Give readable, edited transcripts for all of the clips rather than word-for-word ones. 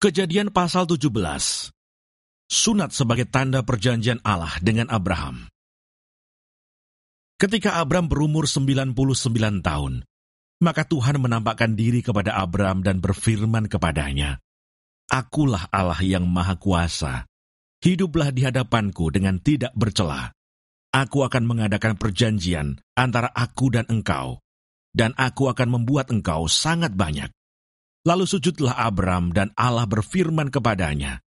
Kejadian pasal 17. Sunat sebagai tanda perjanjian Allah dengan Abraham. Ketika Abram berumur 99 tahun, maka Tuhan menampakkan diri kepada Abram dan berfirman kepadanya, "Akulah Allah yang Maha Kuasa. Hiduplah di hadapanku dengan tidak bercela. Aku akan mengadakan perjanjian antara aku dan engkau, dan aku akan membuat engkau sangat banyak." Lalu sujudlah Abram dan Allah berfirman kepadanya,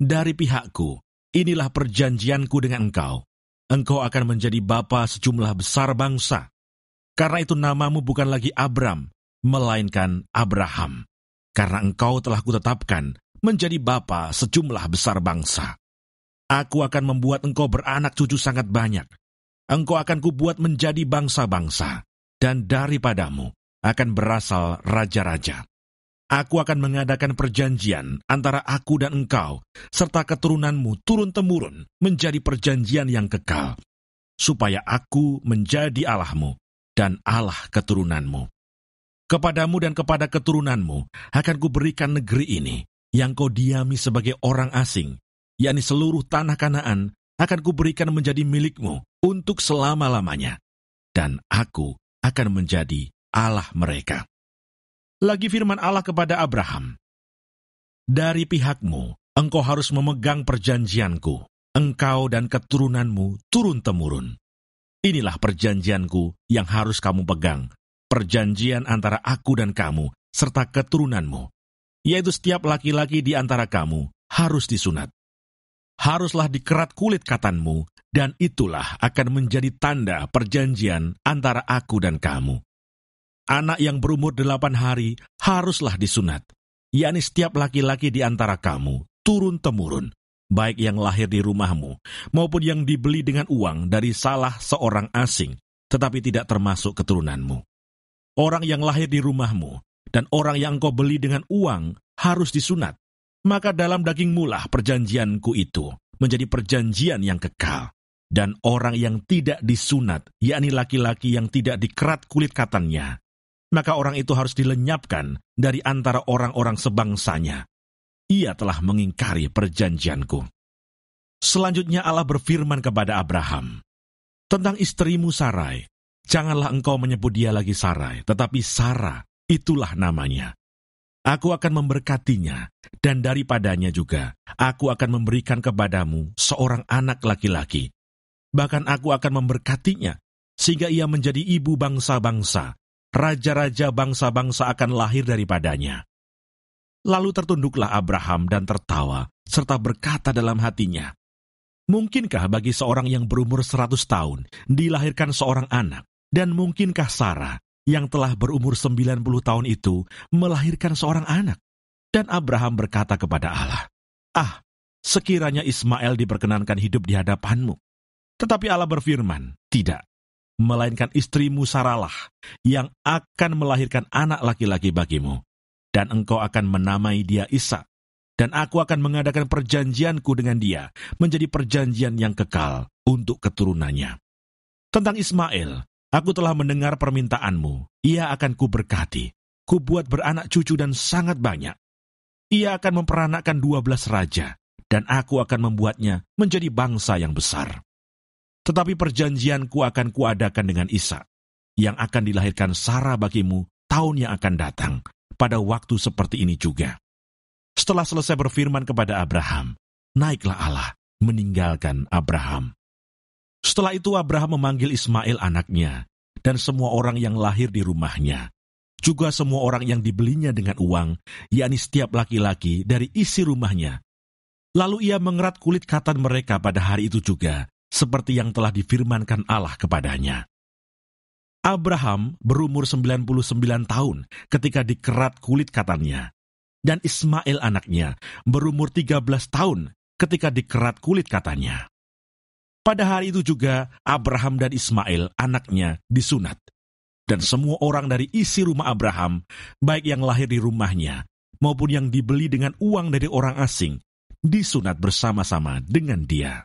"Dari pihakku, inilah perjanjianku dengan engkau. Engkau akan menjadi bapa sejumlah besar bangsa. Karena itu namamu bukan lagi Abram, melainkan Abraham. Karena engkau telah kutetapkan menjadi bapa sejumlah besar bangsa. Aku akan membuat engkau beranak cucu sangat banyak. Engkau akan kubuat menjadi bangsa-bangsa, dan daripadamu akan berasal raja-raja. Aku akan mengadakan perjanjian antara aku dan engkau, serta keturunanmu turun-temurun menjadi perjanjian yang kekal, supaya aku menjadi Allahmu dan Allah keturunanmu. Kepadamu dan kepada keturunanmu akan kuberikan negeri ini, yang kau diami sebagai orang asing, yakni seluruh tanah Kanaan akan kuberikan menjadi milikmu untuk selama-lamanya, dan aku akan menjadi Allah mereka." Lagi firman Allah kepada Abraham, "Dari pihakmu, engkau harus memegang perjanjianku, engkau dan keturunanmu turun-temurun. Inilah perjanjianku yang harus kamu pegang, perjanjian antara aku dan kamu, serta keturunanmu, yaitu setiap laki-laki di antara kamu harus disunat. Haruslah dikerat kulit katanmu, dan itulah akan menjadi tanda perjanjian antara aku dan kamu. Anak yang berumur 8 hari haruslah disunat, yakni setiap laki-laki di antara kamu, turun-temurun, baik yang lahir di rumahmu, maupun yang dibeli dengan uang dari salah seorang asing, tetapi tidak termasuk keturunanmu. Orang yang lahir di rumahmu, dan orang yang engkau beli dengan uang, harus disunat. Maka dalam dagingmu lah perjanjianku itu menjadi perjanjian yang kekal. Dan orang yang tidak disunat, yakni laki-laki yang tidak dikerat kulit katannya, maka orang itu harus dilenyapkan dari antara orang-orang sebangsanya. Ia telah mengingkari perjanjianku." Selanjutnya Allah berfirman kepada Abraham, "Tentang istrimu Sarai, janganlah engkau menyebut dia lagi Sarai, tetapi Sarah, itulah namanya. Aku akan memberkatinya, dan daripadanya juga aku akan memberikan kepadamu seorang anak laki-laki. Bahkan aku akan memberkatinya, sehingga ia menjadi ibu bangsa-bangsa. Raja-raja bangsa-bangsa akan lahir daripadanya." Lalu tertunduklah Abraham dan tertawa, serta berkata dalam hatinya, "Mungkinkah bagi seorang yang berumur 100 tahun dilahirkan seorang anak? Dan mungkinkah Sarah yang telah berumur 90 tahun itu melahirkan seorang anak?" Dan Abraham berkata kepada Allah, "Sekiranya Ismail diperkenankan hidup di hadapanmu." Tetapi Allah berfirman, "Tidak, melainkan istrimu Sarahlah yang akan melahirkan anak laki-laki bagimu, dan engkau akan menamai dia Ishak, dan aku akan mengadakan perjanjianku dengan dia menjadi perjanjian yang kekal untuk keturunannya. Tentang Ismail, aku telah mendengar permintaanmu, ia akan kuberkati, kubuat beranak cucu dan sangat banyak. Ia akan memperanakkan 12 raja, dan aku akan membuatnya menjadi bangsa yang besar. Tetapi perjanjianku akan kuadakan dengan Ishak, yang akan dilahirkan Sarah bagimu tahun yang akan datang, pada waktu seperti ini juga." Setelah selesai berfirman kepada Abraham, naiklah Allah meninggalkan Abraham. Setelah itu Abraham memanggil Ismail anaknya, dan semua orang yang lahir di rumahnya, juga semua orang yang dibelinya dengan uang, yakni setiap laki-laki dari isi rumahnya. Lalu ia mengerat kulit katan mereka pada hari itu juga, seperti yang telah difirmankan Allah kepadanya. Abraham berumur 99 tahun ketika dikerat kulit katannya, dan Ismail anaknya berumur 13 tahun ketika dikerat kulit katannya. Pada hari itu juga Abraham dan Ismail anaknya disunat, dan semua orang dari isi rumah Abraham, baik yang lahir di rumahnya maupun yang dibeli dengan uang dari orang asing, disunat bersama-sama dengan dia.